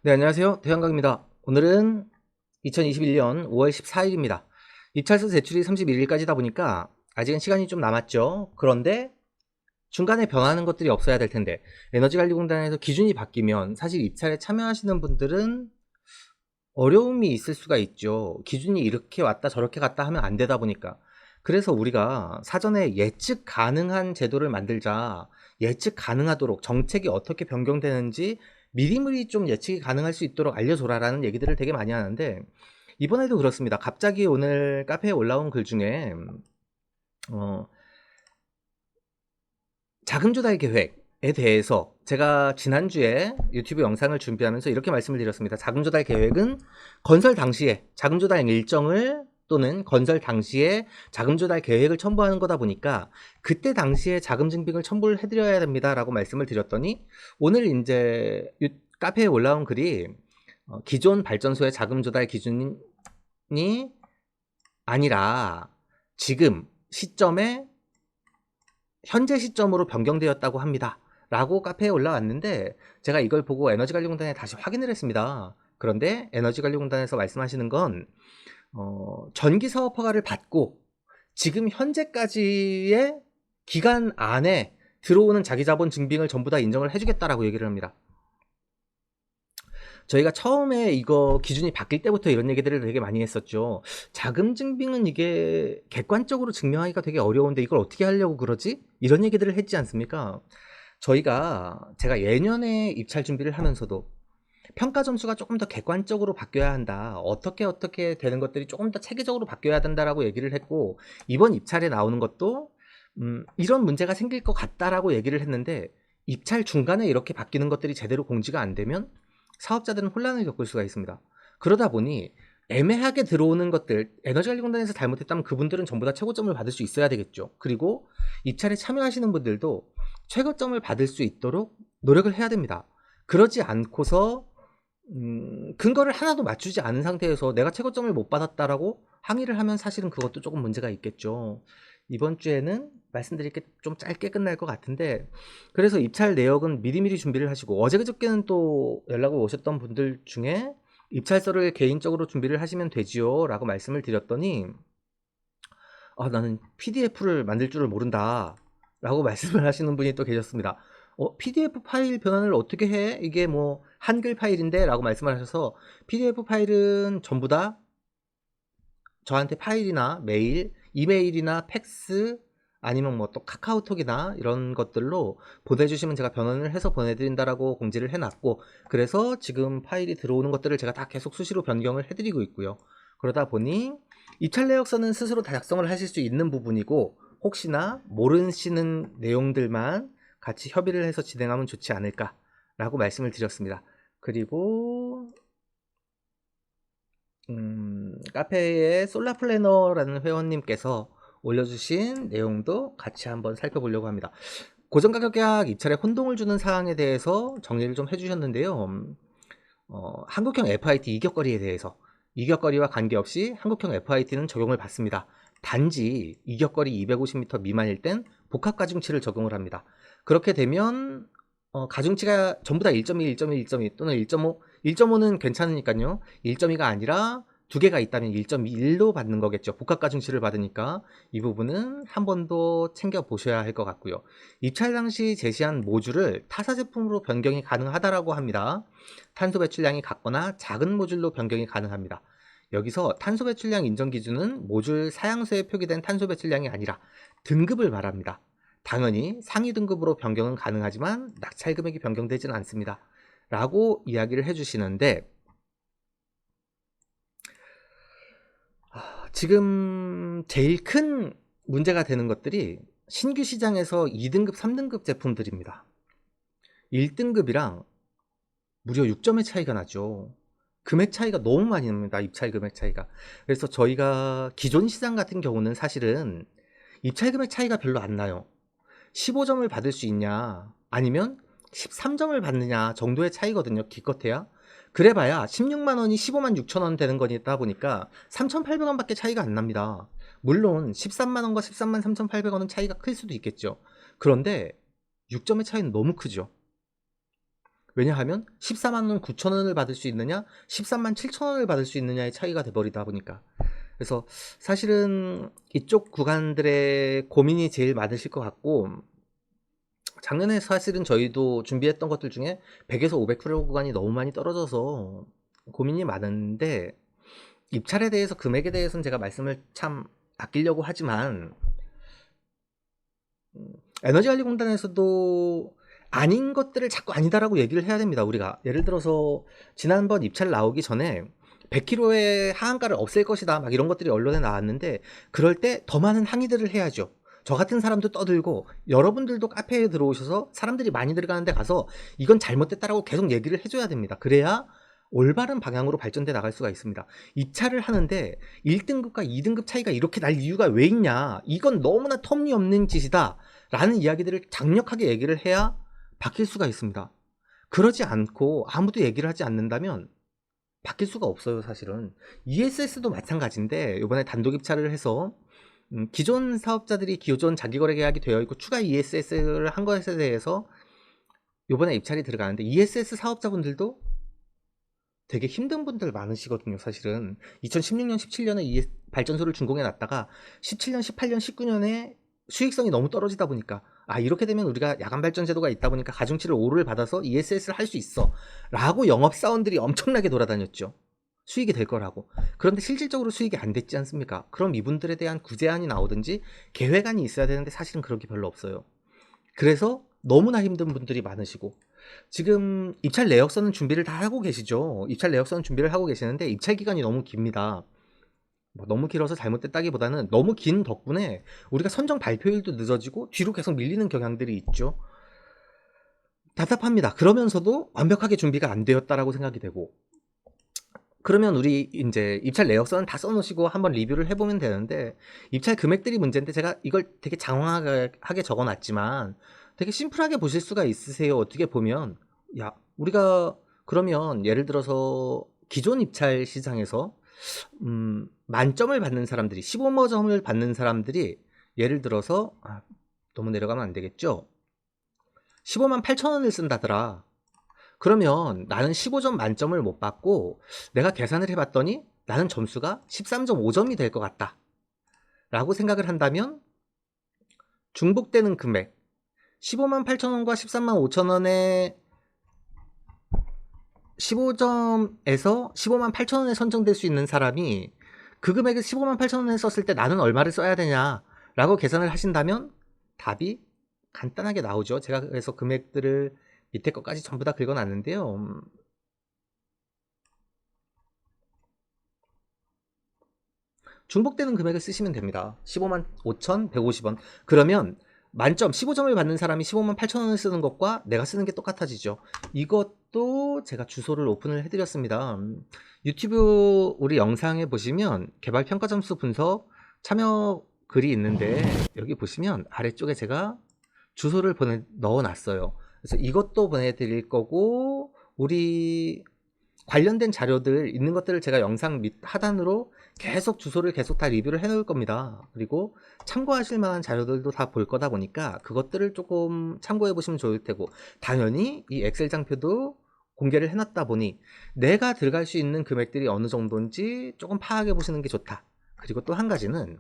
네, 안녕하세요. 대형강입니다. 오늘은 2021년 5월 14일입니다. 입찰서 제출이 31일까지다 보니까 아직은 시간이 좀 남았죠. 그런데 중간에 변하는 것들이 없어야 될 텐데 에너지관리공단에서 기준이 바뀌면 사실 입찰에 참여하시는 분들은 어려움이 있을 수가 있죠. 기준이 이렇게 왔다 저렇게 갔다 하면 안 되다 보니까. 그래서 우리가 사전에 예측 가능한 제도를 만들자. 예측 가능하도록 정책이 어떻게 변경되는지 미리미리 좀 예측이 가능할 수 있도록 알려줘라라는 얘기들을 되게 많이 하는데 이번에도 그렇습니다. 갑자기 오늘 카페에 올라온 글 중에 어, 자금 조달 계획에 대해서 제가 지난주에 유튜브 영상을 준비하면서 이렇게 말씀을 드렸습니다. 자금 조달 계획은 건설 당시에 자금 조달 일정을 또는 건설 당시에 자금 조달 계획을 첨부하는 거다 보니까 그때 당시에 자금 증빙을 첨부를 해드려야 됩니다 라고 말씀을 드렸더니 오늘 이제 카페에 올라온 글이 기존 발전소의 자금 조달 기준이 아니라 지금 시점에 현재 시점으로 변경되었다고 합니다 라고 카페에 올라왔는데 제가 이걸 보고 에너지관리공단에 다시 확인을 했습니다. 그런데 에너지관리공단에서 말씀하시는 건 전기사업 허가를 받고 지금 현재까지의 기간 안에 들어오는 자기자본 증빙을 전부 다 인정을 해주겠다라고 얘기를 합니다. 저희가 처음에 이거 기준이 바뀔 때부터 이런 얘기들을 되게 많이 했었죠. 자금 증빙은 이게 객관적으로 증명하기가 되게 어려운데 이걸 어떻게 하려고 그러지? 이런 얘기들을 했지 않습니까? 제가 예년에 입찰 준비를 하면서도 평가 점수가 조금 더 객관적으로 바뀌어야 한다. 어떻게 되는 것들이 조금 더 체계적으로 바뀌어야 된다라고 얘기를 했고 이번 입찰에 나오는 것도 이런 문제가 생길 것 같다라고 얘기를 했는데 입찰 중간에 이렇게 바뀌는 것들이 제대로 공지가 안 되면 사업자들은 혼란을 겪을 수가 있습니다. 그러다 보니 애매하게 들어오는 것들, 에너지관리공단에서 잘못했다면 그분들은 전부 다 최고점을 받을 수 있어야 되겠죠. 그리고 입찰에 참여하시는 분들도 최고점을 받을 수 있도록 노력을 해야 됩니다. 그러지 않고서 근거를 하나도 맞추지 않은 상태에서 내가 최고점을 못 받았다라고 항의를 하면 사실은 그것도 조금 문제가 있겠죠. 이번 주에는 말씀드릴 게 좀 짧게 끝날 것 같은데 그래서 입찰 내역은 미리미리 준비를 하시고 어제 그저께는 또 연락을 오셨던 분들 중에 입찰서를 개인적으로 준비를 하시면 되지요 라고 말씀을 드렸더니 나는 PDF를 만들 줄을 모른다 라고 말씀을 하시는 분이 또 계셨습니다. PDF 파일 변환을 어떻게 해? 이게 뭐 한글 파일인데 라고 말씀을 하셔서 PDF 파일은 전부 다 저한테 파일이나 메일, 이메일이나 팩스 아니면 뭐 또 카카오톡이나 이런 것들로 보내주시면 제가 변환을 해서 보내드린다라고 공지를 해놨고 그래서 지금 파일이 들어오는 것들을 제가 다 계속 수시로 변경을 해드리고 있고요. 그러다 보니 입찰 내역서는 스스로 다 작성을 하실 수 있는 부분이고 혹시나 모르시는 내용들만 같이 협의를 해서 진행하면 좋지 않을까라고 말씀을 드렸습니다. 그리고 카페에 솔라플래너라는 회원님께서 올려주신 내용도 같이 한번 살펴보려고 합니다. 고정가격 계약 입찰에 혼동을 주는 사항에 대해서 정리를 좀 해주셨는데요. 한국형 FIT 이격거리에 대해서 이격거리와 관계없이 한국형 FIT는 적용을 받습니다. 단지 이격거리 250m 미만일 땐 복합가중치를 적용을 합니다. 그렇게 되면 가중치가 전부 다 1.1, 1.1, 1.2 또는 1.5, 1.5는 괜찮으니까요. 1.2가 아니라 두 개가 있다면 1.1로 받는 거겠죠. 복합가중치를 받으니까 이 부분은 한 번 더 챙겨보셔야 할 것 같고요. 입찰 당시 제시한 모듈을 타사 제품으로 변경이 가능하다라고 합니다. 탄소 배출량이 같거나 작은 모듈로 변경이 가능합니다. 여기서 탄소 배출량 인정 기준은 모듈 사양서에 표기된 탄소 배출량이 아니라 등급을 말합니다. 당연히 상위 등급으로 변경은 가능하지만 낙찰 금액이 변경되지는 않습니다. 라고 이야기를 해주시는데 지금 제일 큰 문제가 되는 것들이 신규 시장에서 2등급, 3등급 제품들입니다. 1등급이랑 무려 6점의 차이가 나죠. 금액 차이가 너무 많이 납니다. 입찰 금액 차이가. 그래서 저희가 기존 시장 같은 경우는 사실은 입찰 금액 차이가 별로 안 나요. 15점을 받을 수 있냐 아니면 13점을 받느냐 정도의 차이거든요. 기껏해야. 그래봐야 16만원이 15만 6천원 되는 거니다 보니까 3,800원 밖에 차이가 안 납니다. 물론 13만원과 13만 3,800원은 차이가 클 수도 있겠죠. 그런데 6점의 차이는 너무 크죠. 왜냐하면 14만 원 9천 원을 받을 수 있느냐 13만 7천 원을 받을 수 있느냐의 차이가 돼버리다 보니까, 그래서 사실은 이쪽 구간들의 고민이 제일 많으실 것 같고, 작년에 사실은 저희도 준비했던 것들 중에 100에서 500% 구간이 너무 많이 떨어져서 고민이 많은데, 입찰에 대해서 금액에 대해서는 제가 말씀을 참 아끼려고 하지만, 에너지관리공단에서도 아닌 것들을 자꾸 아니다라고 얘기를 해야 됩니다. 우리가 예를 들어서 지난번 입찰 나오기 전에 100kg의 하한가를 없앨 것이다 막 이런 것들이 언론에 나왔는데, 그럴 때 더 많은 항의들을 해야죠. 저 같은 사람도 떠들고, 여러분들도 카페에 들어오셔서 사람들이 많이 들어가는 데 가서 이건 잘못됐다라고 계속 얘기를 해줘야 됩니다. 그래야 올바른 방향으로 발전돼 나갈 수가 있습니다. 입찰을 하는데 1등급과 2등급 차이가 이렇게 날 이유가 왜 있냐, 이건 너무나 터무니없는 짓이다 라는 이야기들을 강력하게 얘기를 해야 바뀔 수가 있습니다. 그러지 않고 아무도 얘기를 하지 않는다면 바뀔 수가 없어요. 사실은 ESS도 마찬가지인데, 이번에 단독 입찰을 해서 기존 사업자들이 기존 자기거래 계약이 되어 있고 추가 ESS를 한 것에 대해서 이번에 입찰이 들어가는데, ESS 사업자분들도 되게 힘든 분들 많으시거든요. 사실은 2016년 17년에 발전소를 준공해 놨다가 17년 18년 19년에 수익성이 너무 떨어지다 보니까, 이렇게 되면 우리가 야간 발전 제도가 있다 보니까 가중치를 5를 받아서 ESS를 할 수 있어 라고 영업사원들이 엄청나게 돌아다녔죠. 수익이 될 거라고. 그런데 실질적으로 수익이 안 됐지 않습니까? 그럼 이분들에 대한 구제안이 나오든지 계획안이 있어야 되는데, 사실은 그런 게 별로 없어요. 그래서 너무나 힘든 분들이 많으시고, 지금 입찰 내역서는 준비를 다 하고 계시죠. 입찰 내역서는 준비를 하고 계시는데 입찰 기간이 너무 깁니다. 너무 길어서 잘못됐다기보다는 너무 긴 덕분에 우리가 선정 발표일도 늦어지고 뒤로 계속 밀리는 경향들이 있죠. 답답합니다. 그러면서도 완벽하게 준비가 안 되었다라고 생각이 되고, 그러면 우리 이제 입찰 내역서는 다 써놓으시고 한번 리뷰를 해보면 되는데, 입찰 금액들이 문제인데 제가 이걸 되게 장황하게 적어놨지만 되게 심플하게 보실 수가 있으세요. 어떻게 보면, 야, 우리가 그러면 예를 들어서 기존 입찰 시장에서 만점을 받는 사람들이, 15점을 받는 사람들이 예를 들어서, 너무 내려가면 안 되겠죠? 15만 8천 원을 쓴다더라. 그러면 나는 15점 만점을 못 받고 내가 계산을 해봤더니 나는 점수가 13.5점이 될 것 같다 라고 생각을 한다면, 중복되는 금액 15만 8천 원과 13만 5천 원의 15점에서 15만 8천 원에 선정될 수 있는 사람이 그 금액을 15만 8천 원에 썼을 때 나는 얼마를 써야 되냐 라고 계산을 하신다면 답이 간단하게 나오죠. 제가 그래서 금액들을 밑에 것까지 전부 다 긁어놨는데요. 중복되는 금액을 쓰시면 됩니다. 15만 5천 150원. 그러면 만점 15점을 받는 사람이 15만 8천 원을 쓰는 것과 내가 쓰는 게 똑같아지죠. 이것도 제가 주소를 오픈을 해드렸습니다. 유튜브 우리 영상에 보시면 개발 평가 점수 분석 참여 글이 있는데, 여기 보시면 아래쪽에 제가 주소를 넣어놨어요. 그래서 이것도 보내드릴 거고, 우리 관련된 자료들 있는 것들을 제가 영상 밑 하단으로 계속 주소를 계속 다 리뷰를 해 놓을 겁니다. 그리고 참고하실 만한 자료들도 다 볼 거다 보니까 그것들을 조금 참고해 보시면 좋을 테고, 당연히 이 엑셀 장표도 공개를 해놨다 보니 내가 들어갈 수 있는 금액들이 어느 정도인지 조금 파악해 보시는 게 좋다. 그리고 또 한 가지는,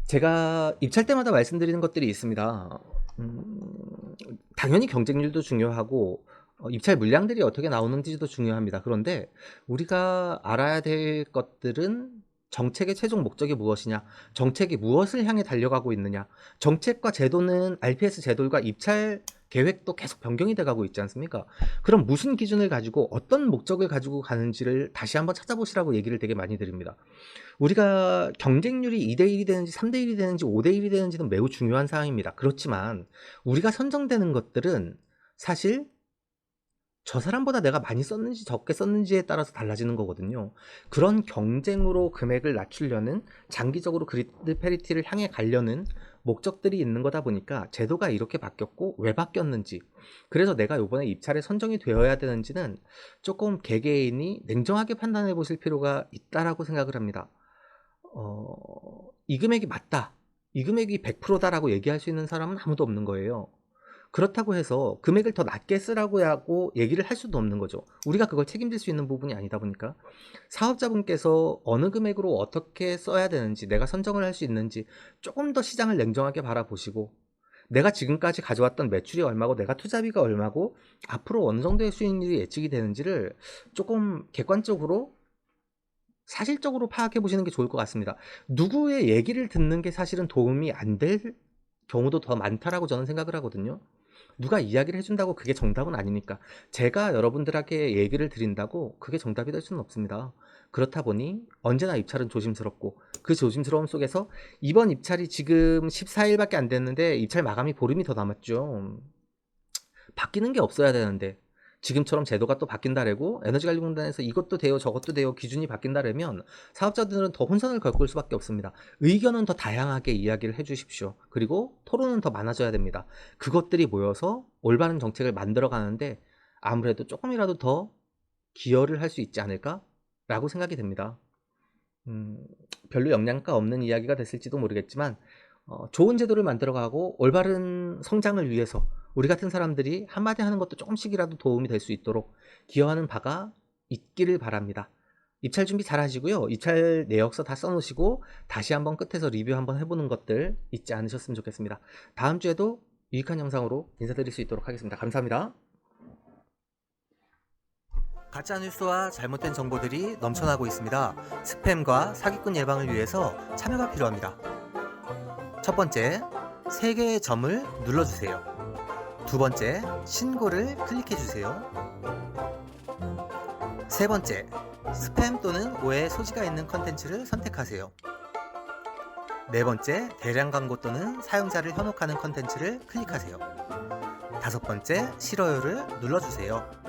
제가 입찰 때마다 말씀드리는 것들이 있습니다. 당연히 경쟁률도 중요하고 입찰 물량들이 어떻게 나오는지도 중요합니다. 그런데 우리가 알아야 될 것들은 정책의 최종 목적이 무엇이냐, 정책이 무엇을 향해 달려가고 있느냐, 정책과 제도는 RPS 제도가 입찰 계획도 계속 변경이 돼가고 있지 않습니까? 그럼 무슨 기준을 가지고 어떤 목적을 가지고 가는지를 다시 한번 찾아보시라고 얘기를 되게 많이 드립니다. 우리가 경쟁률이 2대1이 되는지 3대1이 되는지 5대1이 되는지는 매우 중요한 사항입니다. 그렇지만 우리가 선정되는 것들은 사실 저 사람보다 내가 많이 썼는지 적게 썼는지에 따라서 달라지는 거거든요. 그런 경쟁으로 금액을 낮추려는, 장기적으로 그리드 패리티를 향해 가려는 목적들이 있는 거다 보니까 제도가 이렇게 바뀌었고 왜 바뀌었는지, 그래서 내가 이번에 입찰에 선정이 되어야 되는지는 조금 개개인이 냉정하게 판단해 보실 필요가 있다라고 생각을 합니다. 이 금액이 맞다, 이 금액이 100%다라고 얘기할 수 있는 사람은 아무도 없는 거예요. 그렇다고 해서 금액을 더 낮게 쓰라고 하고 얘기를 할 수도 없는 거죠. 우리가 그걸 책임질 수 있는 부분이 아니다 보니까 사업자분께서 어느 금액으로 어떻게 써야 되는지, 내가 선정을 할 수 있는지 조금 더 시장을 냉정하게 바라보시고, 내가 지금까지 가져왔던 매출이 얼마고 내가 투자비가 얼마고 앞으로 어느 정도의 수익률이 예측이 되는지를 조금 객관적으로 사실적으로 파악해 보시는 게 좋을 것 같습니다. 누구의 얘기를 듣는 게 사실은 도움이 안 될 경우도 더 많다라고 저는 생각을 하거든요. 누가 이야기를 해준다고 그게 정답은 아니니까. 제가 여러분들에게 얘기를 드린다고 그게 정답이 될 수는 없습니다. 그렇다 보니 언제나 입찰은 조심스럽고, 그 조심스러움 속에서 이번 입찰이 지금 14일밖에 안 됐는데 입찰 마감이 보름이 더 남았죠. 바뀌는 게 없어야 되는데 지금처럼 제도가 또 바뀐다래고 에너지관리공단에서 이것도 돼요 저것도 돼요 기준이 바뀐다라면 사업자들은 더 혼선을 겪을 수밖에 없습니다. 의견은 더 다양하게 이야기를 해주십시오. 그리고 토론은 더 많아져야 됩니다. 그것들이 모여서 올바른 정책을 만들어 가는데 아무래도 조금이라도 더 기여를 할 수 있지 않을까라고 생각이 됩니다. 별로 영양가 없는 이야기가 됐을지도 모르겠지만 좋은 제도를 만들어가고 올바른 성장을 위해서 우리 같은 사람들이 한마디 하는 것도 조금씩이라도 도움이 될 수 있도록 기여하는 바가 있기를 바랍니다. 입찰 준비 잘 하시고요. 입찰 내역서 다 써놓으시고 다시 한번 끝에서 리뷰 한번 해보는 것들 잊지 않으셨으면 좋겠습니다. 다음 주에도 유익한 영상으로 인사드릴 수 있도록 하겠습니다. 감사합니다. 가짜 뉴스와 잘못된 정보들이 넘쳐나고 있습니다. 스팸과 사기꾼 예방을 위해서 참여가 필요합니다. 첫 번째, 3개의 점을 눌러주세요. 두 번째, 신고를 클릭해주세요. 세 번째, 스팸 또는 오해 소지가 있는 컨텐츠를 선택하세요. 네 번째, 대량 광고 또는 사용자를 현혹하는 컨텐츠를 클릭하세요. 다섯 번째, 싫어요를 눌러주세요.